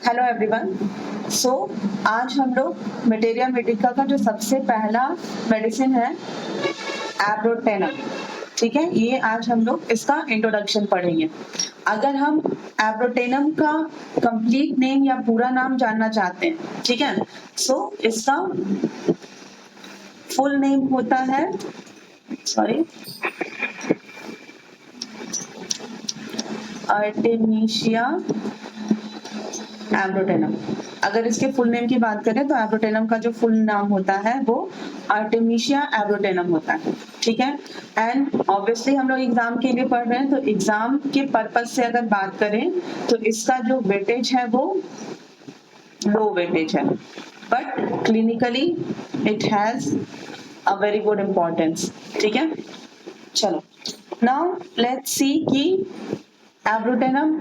Hello everyone. सो आज हम लोग मटेरिया मेडिका का जो सबसे पहला मेडिसिन है एब्रोटेनम, ठीक है, ये आज हम लोग इसका इंट्रोडक्शन पढ़ेंगे। अगर हम एब्रोटेनम का कंप्लीट नेम या पूरा नाम जानना चाहते हैं, ठीक है, सो इसका फुल नेम होता है आर्टेमिशिया एब्रोटेनम। अगर इसके फुल नेम की बात करें तो एब्रोटेनम का जो फुल नाम होता है वो आर्टेमिशिया एब्रोटेनम होता है, ठीक है। एंड ऑब्वियसली हम लोग एग्जाम के लिए पढ़ रहे हैं, तो एग्जाम के पर्पज से अगर बात करें तो इसका जो वेटेज है वो लो वेटेज है, but clinically it has a very good importance, ठीक है। चलो नाउ लेट्स सी कि एब्रोटेनम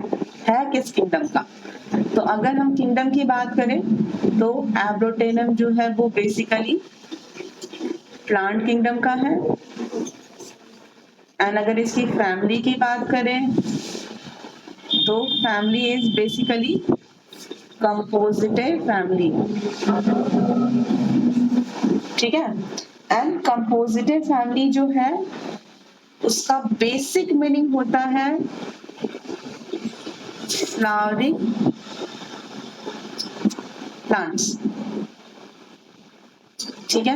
है किस किंगडम का। तो अगर हम किंगडम की बात करें तो एब्रोटेनम जो है वो बेसिकली प्लांट किंगडम का है। एंड अगर इसकी फैमिली की बात करें तो फैमिली इज बेसिकली कंपोजिटिव फैमिली, ठीक है। एंड कंपोजिटिव फैमिली जो है उसका बेसिक मीनिंग होता है फ्लावरिंग प्लांट्स, ठीक है।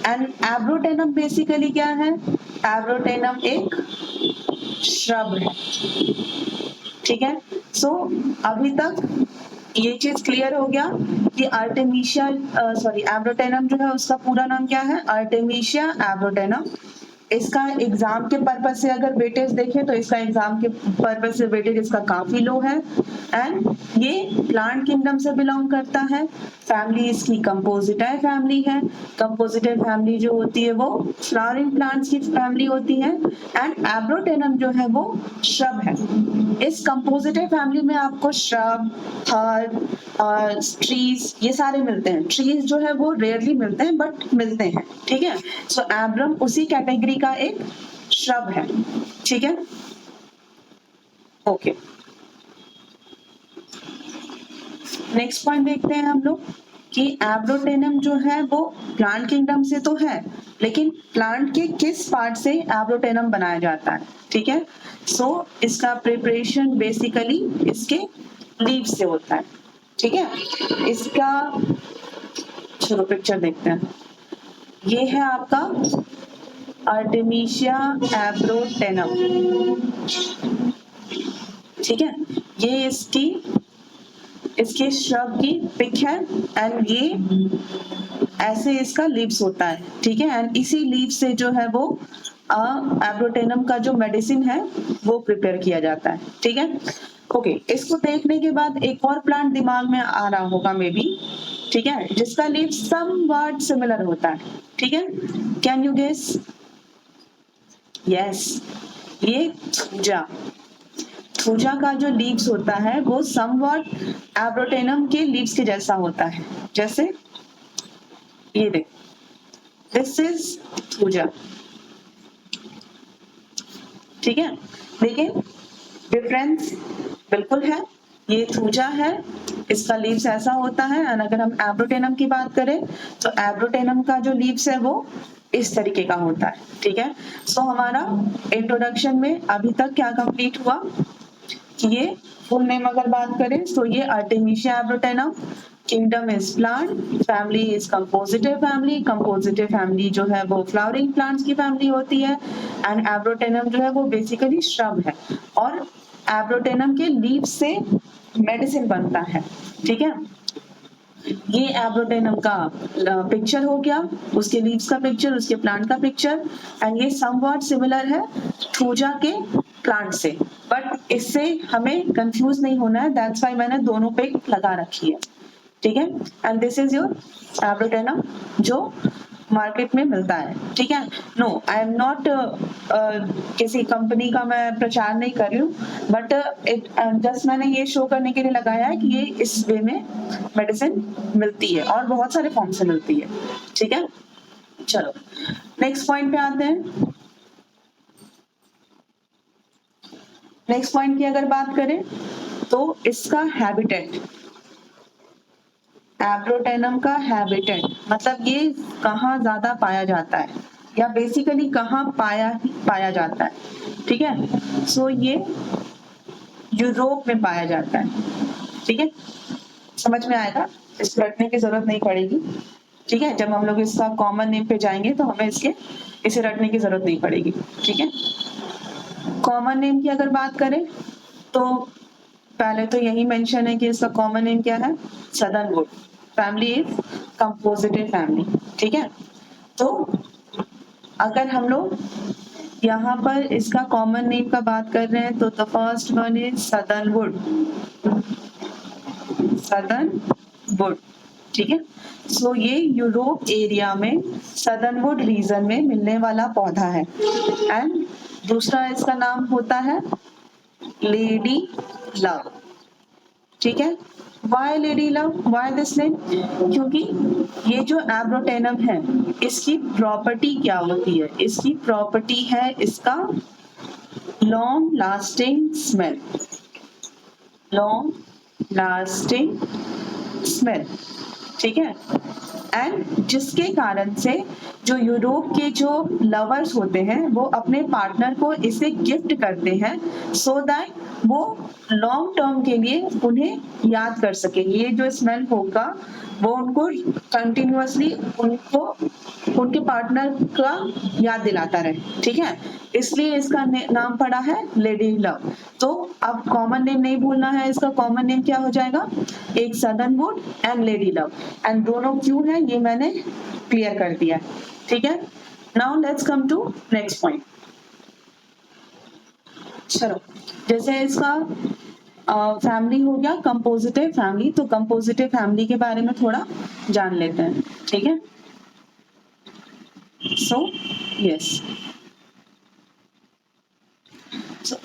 एंड एब्रोटेनम बेसिकली क्या है? एब्रोटेनम एक श्रब है, ठीक है। सो अभी तक ये चीज क्लियर हो गया कि आर्टेमिशिया एब्रोटेनम जो है उसका पूरा नाम क्या है? आर्टेमिशिया एब्रोटेनम। इसका एग्जाम के पर्पज से अगर वेटेज देखें तो इसका एग्जाम के पर्पज से वेटेज इसका काफी लो है। एंड ये प्लांट किंगडम से बिलोंग करता है। फैमिली इसकी कंपोजिटाई फैमिली है। कंपोजिटाई फैमिली जो होती है वो फ्लावरिंग प्लांट्स की फैमिली होती है। एंड एब्रोटेनम जो है वो श्रब है। इस कंपोजिटाई फैमिली में आपको श्रब, हर्ब, ट्रीज ये सारे मिलते हैं। ट्रीज जो है वो रेयरली मिलते हैं बट मिलते हैं, ठीक है। सो एब्रम उसी कैटेगरी का एक श्रब है, ठीक है। ओके, नेक्स्ट पॉइंट देखते हैं हम लोग कि एब्रोटेनम जो है वो प्लांट किंगडम से तो है, लेकिन प्लांट के किस पार्ट से एब्रोटेनम बनाया जाता है, ठीक है। सो इसका प्रिपरेशन बेसिकली इसके लीव्स से होता है, ठीक है। इसका चलो पिक्चर देखते हैं। ये है आपका आर्टेमिशिया एब्रोटेनम, ठीक है। ये इसके श्रब की पिक है। एंड ये ऐसे इसका लीव्स होता है, ठीक है। एंड इसी लीव से जो है वो एब्रोटेनम का जो मेडिसिन है वो प्रिपेयर किया जाता है, ठीक है। ओके, इसको देखने के बाद एक और प्लांट दिमाग में आ रहा होगा मे बी, ठीक है, जिसका लीव समवॉट सिमिलर होता है, ठीक है। Can you guess? यस, ये थूजा का जो लीव्स होता है वो समवॉट एब्रोटेनम के लीव्स के जैसा होता है। जैसे ये देख, दिस इज थूजा, ठीक है। लेकिन डिफरेंस बिल्कुल है, ये थूजा है, इसका लीव्स ऐसा होता है। और अगर हम एब्रोटेनम की बात करें तो एब्रोटेनम का जो लीव्स है वो इस तरीके का होता है, ठीक है। सो हमारा इंट्रोडक्शन में अभी तक क्या कंप्लीट हुआ कि ये फुल नेम अगर बात करें तो ये artemisia abrotanum, kingdom is plant, family is compositive family. Compositive family जो है वो फ्लावरिंग प्लांट्स की फैमिली होती है। एंड एब्रोटेनम जो है वो बेसिकली श्रब है और एब्रोटेनम के लीव से मेडिसिन बनता है, ठीक है। ये एब्रोटेनम का पिक्चर हो गया, उसके लीव्स का पिक्चर, उसके प्लांट का पिक्चर। एंड ये समवॉट सिमिलर है थूजा के प्लांट से, बट इससे हमें कंफ्यूज नहीं होना है, दैट्स व्हाई मैंने दोनों पिक लगा रखी है, ठीक है। And this is your abrotanum जो मार्केट में मिलता है, ठीक है। नो, आई एम नॉट किसी कंपनी का मैं प्रचार नहीं कर रही हूँ, बट जस्ट मैंने ये शो करने के लिए लगाया है कि ये इस वे में मेडिसिन मिलती है और बहुत सारे फॉर्म से मिलती है, ठीक है। चलो नेक्स्ट पॉइंट पे आते हैं। नेक्स्ट पॉइंट की अगर बात करें तो इसका हैबिटेट, एब्रोटेनम का हैबिटेट मतलब ये कहाँ ज्यादा पाया जाता है या बेसिकली कहाँ पाया जाता है, ठीक है। सो ये यूरोप में पाया जाता है, ठीक है। समझ में आएगा, इसको रटने की जरूरत नहीं पड़ेगी, ठीक है। जब हम लोग इसका कॉमन नेम पे जाएंगे तो हमें इसे रटने की जरूरत नहीं पड़ेगी, ठीक है। कॉमन नेम की अगर बात करें तो पहले तो यही मेंशन है कि इसका कॉमन नेम क्या है, सदर्नवुड। फैमिली इज कंपोजिटिव फैमिली, ठीक है। तो अगर हम लोग यहाँ पर इसका कॉमन नेम का बात कर रहे हैं तो द फर्स्ट वन इज सदर्नवुड, सदर्नवुड, ठीक है। सो ये यूरोप एरिया में सदर्नवुड रीजन में मिलने वाला पौधा है। एंड दूसरा इसका नाम होता है लेडी लव, ठीक है। Why lady love, why this name, क्योंकि ये जो एब्रोटेनम है इसकी प्रॉपर्टी क्या होती है, इसकी प्रॉपर्टी है इसका long lasting smell, long lasting smell, ठीक है। एंड जिसके कारण से जो यूरोप के जो लवर्स होते हैं वो अपने पार्टनर को इसे गिफ्ट करते हैं सो दैट वो लॉन्ग टर्म के लिए उन्हें याद कर सके। ये जो स्मेल होगा वो उनको कंटिन्यूअसली उनको उनके पार्टनर का याद दिलाता रहे, ठीक है। इसलिए इसका नाम पड़ा है लेडी लव। तो अब कॉमन नेम नहीं भूलना है, इसका कॉमन नेम क्या हो जाएगा, एक सदर्नवुड एंड लेडी लव। एंड दोनों क्यों है ये मैंने क्लियर कर दिया, ठीक है। Now let's come to next point. चलो, जैसे इसका फैमिली हो गया कंपोजिटिव फैमिली, तो कंपोजिटिव फैमिली के बारे में थोड़ा जान लेते हैं, ठीक है। सो यस,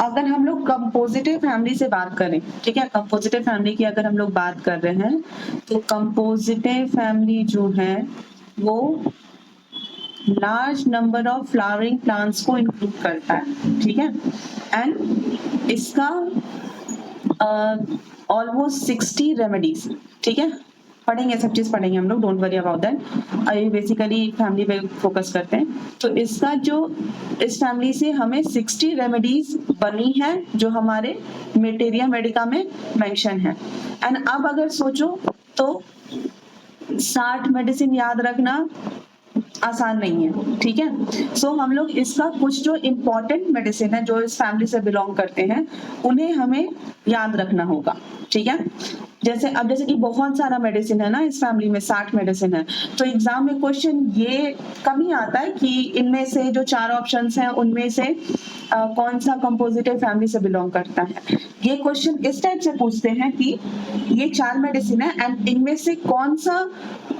अगर हम लोग कंपोजिटिव फैमिली से बात करें, ठीक है, कंपोजिटिव फैमिली की अगर हम लोग बात कर रहे हैं तो कंपोजिटिव फैमिली जो है वो large number of flowering plants को इंक्लूड करता है, ठीक है। एंड इसका ऑलमोस्ट 60 रेमेडीज, ठीक है, पढ़ेंगे सब चीज पढ़ेंगे हम लोग, डोंट वरी अबाउट दैट। अभी बेसिकली फैमिली पे फोकस करते हैं। तो इसका जो इस फैमिली से हमें 60 रेमेडीज बनी है जो हमारे मेटेरिया मेडिका में मेंशन है। एंड अब अगर सोचो तो 60 मेडिसिन याद रखना आसान नहीं है, ठीक है। सो हम लोग इसका कुछ जो इम्पोर्टेंट मेडिसिन है जो इस फैमिली से बिलोंग करते हैं उन्हें हमें याद रखना होगा, ठीक है। जैसे कि बहुत सारा मेडिसिन है ना इस फैमिली में, 60 मेडिसिन है, तो एग्जाम में क्वेश्चन ये कम ही आता है कि इनमें से जो 4 ऑप्शंस हैं उनमें से कौन सा कंपोजिटिव फैमिली से बिलोंग करता है। ये क्वेश्चन इस टाइप से पूछते हैं कि ये 4 मेडिसिन है एंड इनमें से कौन सा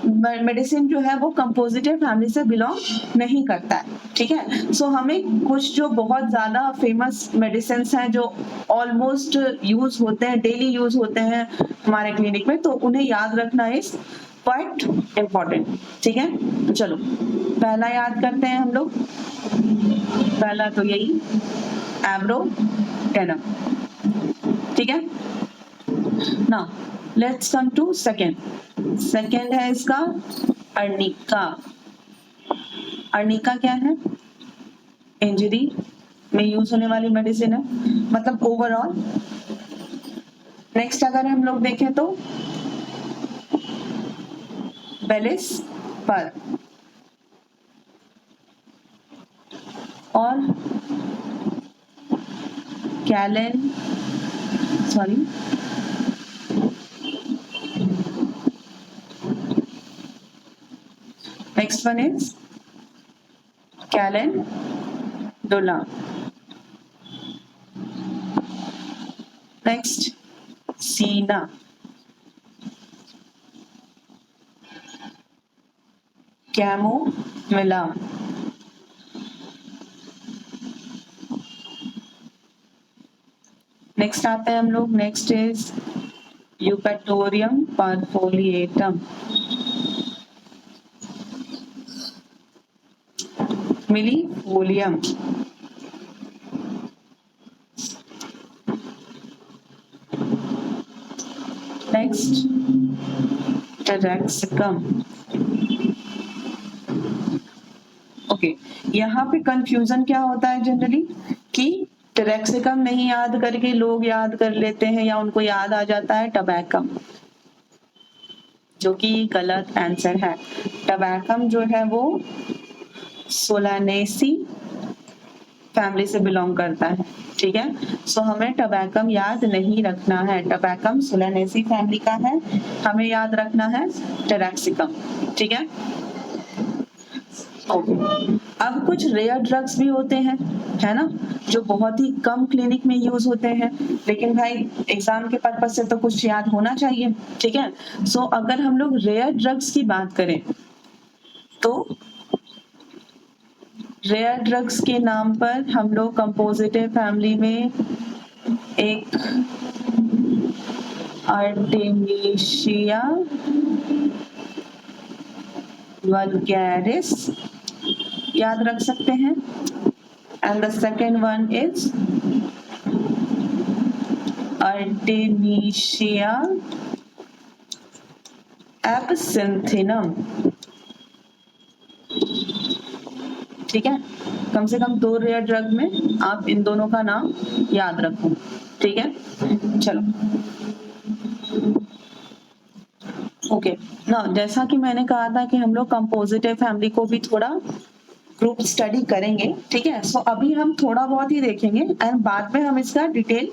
मेडिसिन जो है वो कंपोजिटिव फैमिली से बिलोंग नहीं करता है, ठीक है। सो हमें कुछ जो बहुत ज्यादा फेमस मेडिसिन हैं जो ऑलमोस्ट यूज होते हैं, डेली यूज होते हैं हमारे क्लिनिक में, तो उन्हें याद रखना इज क्वाइट इम्पोर्टेंट, ठीक है। चलो पहला याद करते हैं हम लोग, पहला तो यही एब्रोटेनम, ठीक है। Now let's come to second है इसका अर्निका। अर्निका क्या है, इंजरी में यूज होने वाली मेडिसिन है, मतलब ओवरऑल। नेक्स्ट अगर हम लोग देखें तो बेलिस पर और calen, sorry next one is calendula. Next Sina, Camomilla, next आते हैं हम लोग, next is eupatorium perfoliatum, millefolium, next taraxacum. Okay, यहाँ पे कंफ्यूजन क्या होता है जनरली कि टेरेक्सिकम नहीं याद करके लोग याद कर लेते हैं या उनको याद आ जाता है टबैकम, जो कि गलत आंसर है। टबैकम जो है वो सोलानेसी फैमिली से बिलोंग करता है, ठीक है। सो हमें टबैकम याद नहीं रखना है, टबैकम सोलानेसी फैमिली का है, हमें याद रखना है टेरेक्सिकम, ठीक है। ओके, अब कुछ रेयर ड्रग्स भी होते हैं, है ना, जो बहुत ही कम क्लिनिक में यूज होते हैं, लेकिन भाई एग्जाम के पर्पज से तो कुछ याद होना चाहिए, ठीक है। सो अगर हम लोग रेयर ड्रग्स की बात करें तो रेयर ड्रग्स के नाम पर हम लोग कंपोजिटिव फैमिली में एक आर्टेमिशिया वल्गैरिस याद रख सकते हैं, and the second one is artemisia absinthium, ठीक है। कम से कम 2 रेयर ड्रग में आप इन दोनों का नाम याद रखो, ठीक है। चलो ओके ना, जैसा कि मैंने कहा था कि हम लोग कंपोजिटिव फैमिली को भी थोड़ा ग्रुप स्टडी करेंगे, ठीक है। सो अभी हम थोड़ा बहुत ही देखेंगे एंड बाद में हम इसका डिटेल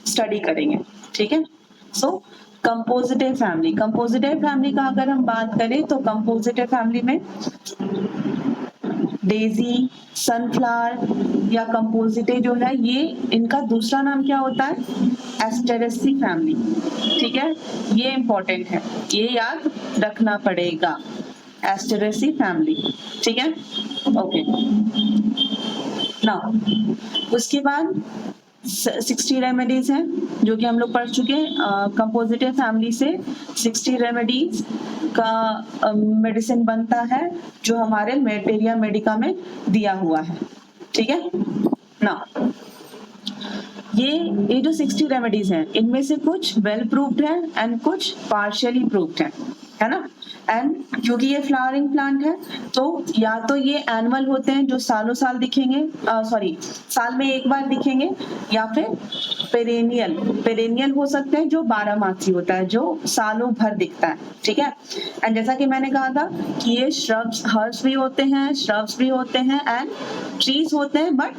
स्टडी करेंगे, ठीक है। सो कंपोजिटिव फैमिली का अगर हम बात करें तो कंपोजिटिव फैमिली में डेजी, सनफ्लावर या कंपोजिटे जो है, ये इनका दूसरा नाम क्या होता है, एस्टेरेसी फैमिली, ठीक है। ये इंपॉर्टेंट है, ये याद रखना पड़ेगा, एस्टेरेसी फैमिली, ठीक है। ओके नाउ उसके बाद 60 रेमेडीज हैं जो कि हम लोग पढ़ चुके हैं। कंपोजिटिव फैमिली से 60 रेमेडीज का मेडिसिन बनता है जो हमारे मेटेरिया मेडिका में दिया हुआ है, ठीक है ना। ये जो 60 रेमेडीज हैं इनमें से कुछ वेल प्रूव्ड है एंड कुछ पार्शियली प्रूव्ड है ना। एंड क्योंकि ये फ्लावरिंग प्लांट है तो या तो ये एनुअल होते हैं जो सालों साल दिखेंगे, साल में एक बार दिखेंगे, या फिर पेरेनियल हो सकते हैं जो 12 मासी होता है, जो सालों भर दिखता है, ठीक है। एंड जैसा कि मैंने कहा था कि ये हर्ब्स भी होते हैं एंड ट्रीज होते हैं, बट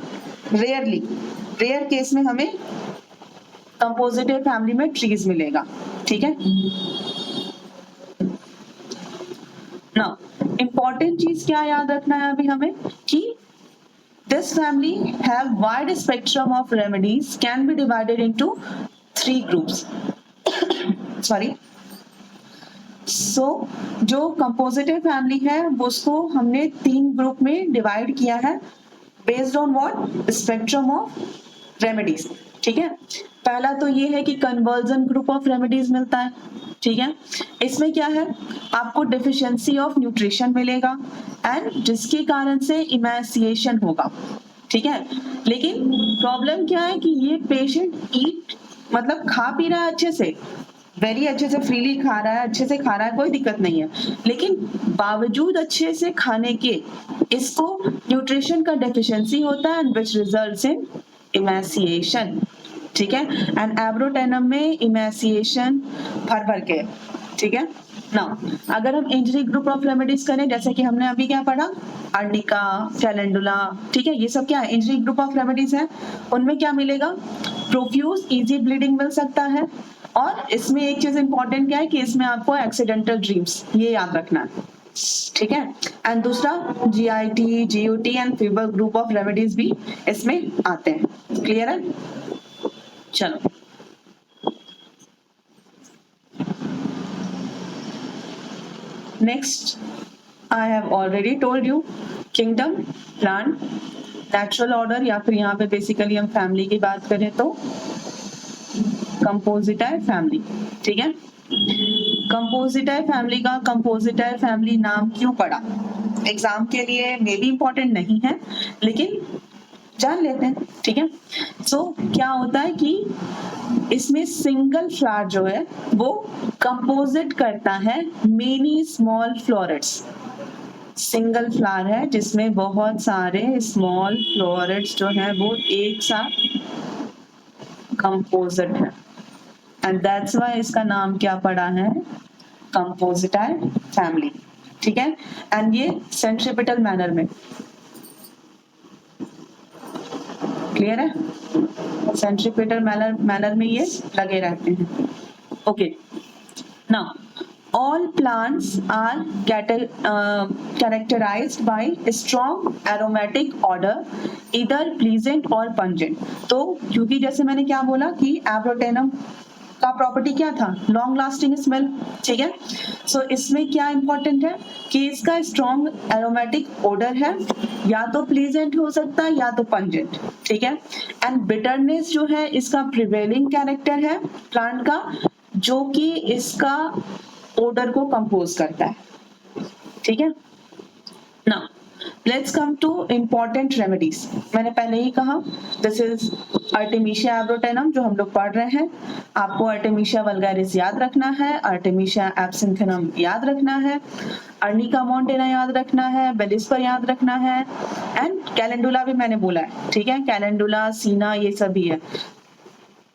रेयर केस में हमें कंपोजिटिव फैमिली में ट्रीज मिलेगा, ठीक है। नाउ इंपॉर्टेंट चीज क्या याद रखना है अभी हमें कि this family have wide spectrum of remedies, can be divided into 3 groups. Sorry. So जो कंपोजिटिव फैमिली है उसको हमने 3 ग्रुप में डिवाइड किया है based on what, spectrum of remedies, ठीक है। पहला तो ये है कि कन्वर्जन ग्रुप ऑफ रेमेडीज मिलता है, ठीक है। इसमें क्या है, आपको डेफिशिएंसी ऑफ न्यूट्रिशन मिलेगा एंड जिसके कारण से इमैसिएशन होगा, ठीक है। लेकिन प्रॉब्लम क्या है कि ये पेशेंट मतलब खा पी रहा है अच्छे से, वेरी अच्छे से फ्रीली खा रहा है, अच्छे से खा रहा है, कोई दिक्कत नहीं है, लेकिन बावजूद अच्छे से खाने के इसको न्यूट्रिशन का डेफिशिएंसी होता है एंड विच रिजल्ट्स इन इमैसिएशन, ठीक है। एंड एब्रोटेनम में इमैसिएशन भर के, ठीक है ना। अगर हम इंजरी ग्रुप ऑफ रेमेडीज करें, जैसे कि हमने अभी क्या पढ़ा, अर्निका, कैलेंडुला, ठीक है, ये सब क्या है, इंजरी ग्रुप ऑफ रेमेडीज है। उनमें क्या मिलेगा, प्रोफ्यूज इजी ब्लीडिंग मिल सकता है, और इसमें एक चीज इंपॉर्टेंट क्या है कि इसमें आपको एक्सीडेंटल ड्रीम्स, ये याद रखना है, ठीक है। एंड दूसरा GIT, GUT and fever group of remedies भी इसमें आते हैं, क्लियर है। चलो next, I have already told you kingdom, plant, natural order, या फिर यहाँ पे बेसिकली हम फैमिली की बात करें तो कंपोजिटाई फैमिली, ठीक है। कंपोजिटाई फैमिली का कंपोजिटाई फैमिली नाम क्यों पड़ा, एग्जाम के लिए मे बी इंपॉर्टेंट नहीं है लेकिन जान लेते हैं, ठीक है। सो क्या होता है कि इसमें सिंगल फ्लावर जो है वो कंपोजिट करता है many small florets. Single flower है जिसमें बहुत सारे स्मॉल फ्लोरेट्स जो है वो एक साथ कंपोजिट है, एंड दैट्स वाई इसका नाम क्या पड़ा है, कंपोजिटाई फैमिली। ठीक है, एंड ये सेंट्रीपिटल मैनर में, क्लियर है, सेंट्रीपिटल मैनर में ये लगे रहते हैं। Okay, now all plants are characterized by a strong aromatic odor, either pleasant or pungent। तो क्योंकि जैसे मैंने क्या बोला कि एब्रोटेनम का प्रॉपर्टी क्या था, लॉन्ग लास्टिंग स्मेल। ठीक है, सो इसमें क्या इंपॉर्टेंट है कि इसका स्ट्रॉन्ग एरोमेटिक ओडर है, या तो प्लीजेंट हो सकता है या तो पंजेंट। ठीक है, एंड बिटरनेस जो है इसका प्रिवेलिंग कैरेक्टर है प्लांट का, जो कि इसका ओडर को कंपोज करता है। ठीक है, now let's come to important remedies. मैंने पहले ही कहा दिस इज आर्टेमिशिया एब्रोटेनम जो हम लोग पढ़ रहे हैं। आपको आर्टेमिशिया वल्गारिस याद रखना है, आर्टेमिशिया एब्सिंथेनम याद रखना है, अर्निका मोंटेना याद रखना है, बेलिस्पर याद रखना है, एंड कैलेंडुला भी मैंने बोला है। ठीक है, कैलेंडुला, सीना, ये सभी है,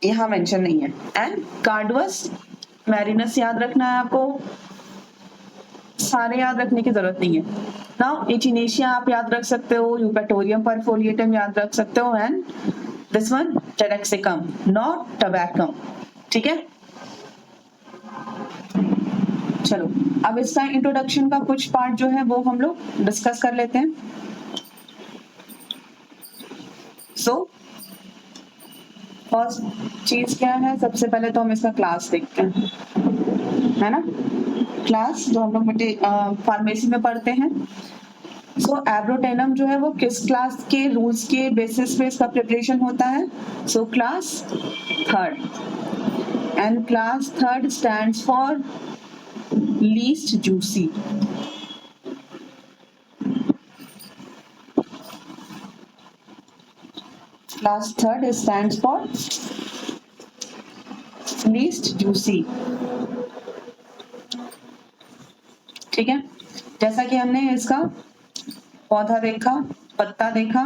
यहाँ मेंशन नहीं है। एंड कार्डवस मैरिनस याद रखना है आपको, सारे याद रखने की जरूरत नहीं है। नाउ एचिनेशिया आप याद रख सकते हो, यूपेटोरियम परफोलिएटम याद रख सकते हो, and this one taraxacum, not tabacum. ठीक है, चलो अब इसका इंट्रोडक्शन का कुछ पार्ट जो है वो हम लोग डिस्कस कर लेते हैं। सो फर्स्ट चीज क्या है, सबसे पहले तो हम इसका क्लास देखते हैं, है ना, क्लास जो हम लोग फार्मेसी में पढ़ते हैं। सो एब्रोटेनम जो है वो किस क्लास के रूल्स के बेसिस पे इसका प्रिपरेशन होता है, so class third, and class third stands for least juicy. Class third stands for least juicy। ठीक है, जैसा कि हमने इसका पौधा देखा, पत्ता देखा,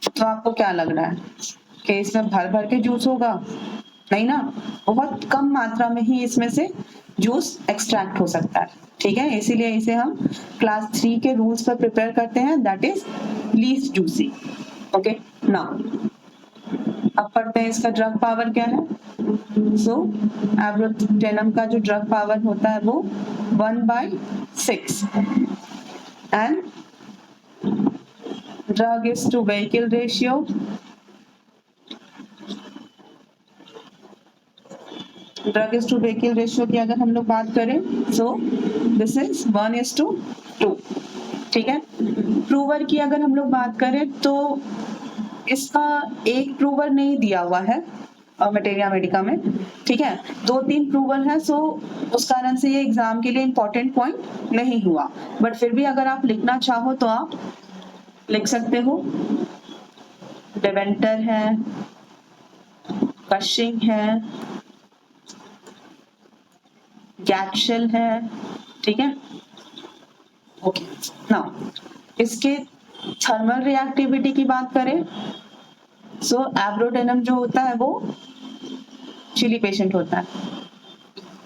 तो आपको क्या लग रहा है कि इसमें भर भर के जूस होगा? नहीं ना, बहुत कम मात्रा में ही इसमें से जूस एक्सट्रैक्ट हो सकता है। ठीक है, इसीलिए इसे हम क्लास 3 के रूल्स पर प्रिपेयर करते हैं, that is least juicy. Okay, now अब पढ़ते हैं इसका ड्रग पावर क्या है। सो एब्रोटेनम का जो ड्रग पावर होता है वो 1/6, and drug is to vehicle ratio की अगर हम लोग बात करें, सो दिस इज 1:2। ठीक है, प्रूवर की अगर हम लोग बात करें तो इसका एक प्रूवर नहीं दिया हुआ है मटेरिया मेडिका में। ठीक है, 2-3 प्रूवर है, सो उस कारण से ये एग्जाम के लिए इंपॉर्टेंट पॉइंट नहीं हुआ, बट फिर भी अगर आप लिखना चाहो तो आप लिख सकते हो। डेवेंटर है, कशिंग है, गैटशेल है। ठीक है, ओके, नाउ इसके थर्मल रिएक्टिविटी की बात करें, सो एब्रोटेनम जो होता है वो चिली पेशेंट होता है।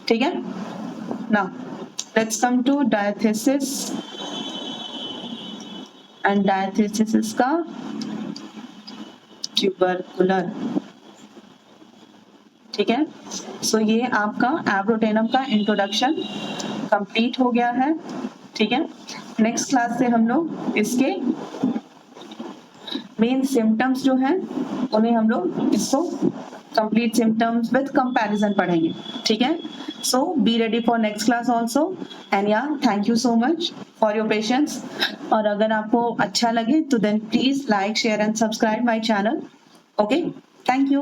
ठीक है, now let's come to diathesis, and diathesis इसका ट्यूबरकुलर। ठीक है, सो ये आपका एब्रोटेनम का इंट्रोडक्शन कंप्लीट हो गया है। ठीक है, नेक्स्ट क्लास से हम लोग इसके मेन सिम्टम्स जो हैं उन्हें हम लोग इसको कंप्लीट सिम्टम्स विद कंपैरिजन पढ़ेंगे। ठीक है, so be ready for next class also, and या thank you so much for your patience. और अगर आपको अच्छा लगे तो then please like, share and subscribe my channel. Okay, thank you.